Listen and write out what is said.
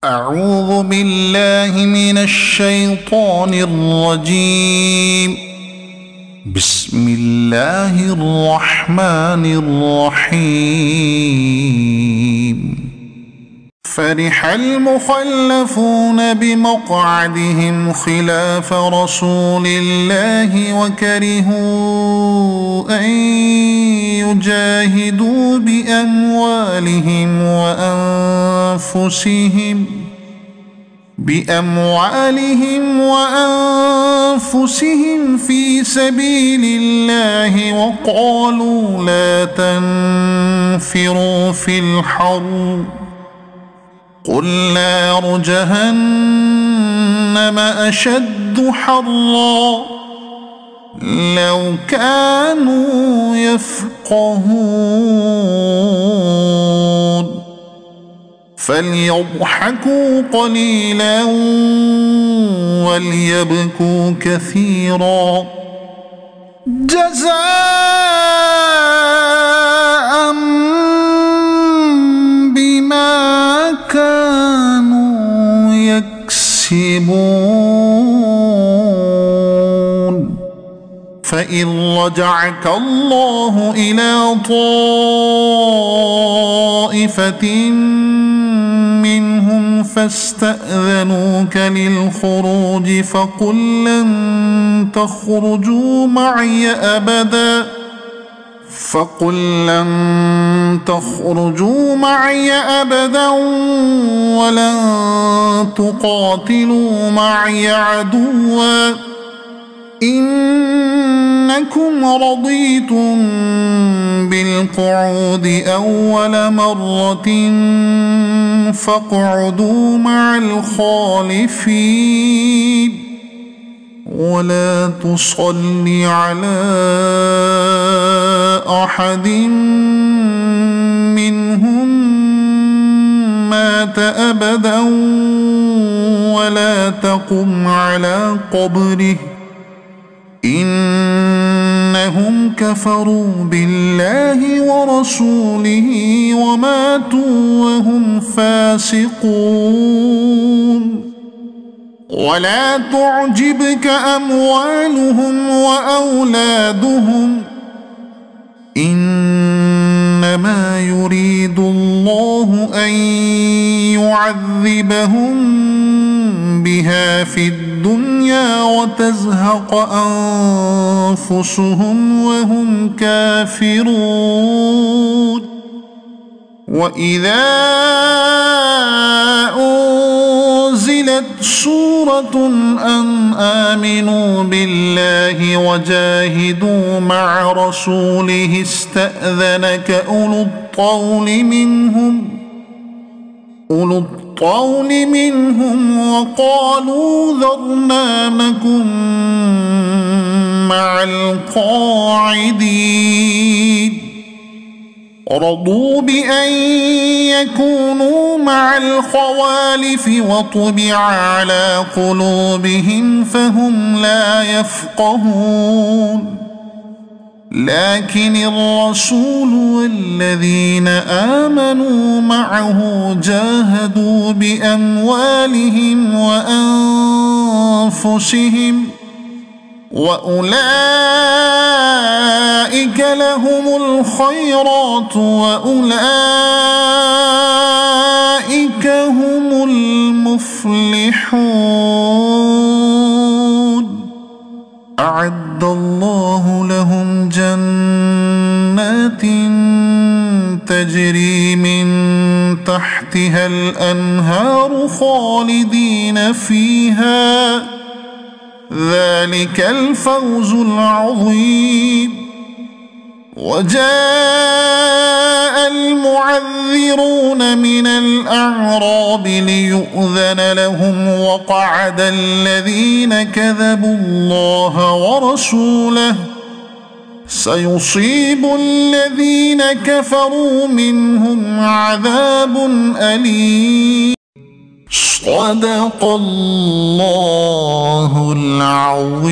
أعوذ بالله من الشيطان الرجيم. بسم الله الرحمن الرحيم. فرح المخلفون بمقعدهم خلاف رسول الله وكرهوا أن يجاهدوا بأموالهم وأنفسهم في سبيل الله وقالوا لا تنفروا في الحر قل نار جهنم أشد حرا لو كانوا يفقهون فليضحكوا قليلا وليبكوا كثيرا جزاء بما كانوا يكسبون. فإن رجعك الله إلى طائفة منهم فاستأذنوك للخروج فقل لن تخرجوا معي أبدا ولن تقاتلوا معي عدوا إنكم رضيتم بالقعود أول مرة فاقعدوا مع الخالفين ولا تصل على أحد منهم مات أبدا ولا تقم على قبره إنهم كفروا بالله ورسوله وماتوا وهم فاسقون. ولا تعجبك أموالهم وأولادهم إنما يريد الله أن يعذبهم بها في الدنيا وتزهق أنفسهم وهم كافرون. وإذا أنزلت سورة أن آمنوا بالله وجاهدوا مع رسوله استأذنك أولو الطول منهم وقالوا ذرنا نكن مع القاعدين رضوا بأن يكونوا مع الخوالف وطبع على قلوبهم فهم لا يفقهون. لكن الرسول والذين آمنوا معه جاهدوا بأموالهم وأنفسهم وأولئك لهم الخيرات وأولئك هم المفلحون. أعد الله لهم جنات تجري من تحتها الأنهار خالدين فيها ذلك الفوز العظيم. وجاء المعذرون من الأعراب ليؤذن لهم وقعد الذين كذبوا الله ورسوله سيصيب الذين كفروا منهم عذاب أليم. صدق الله العظيم.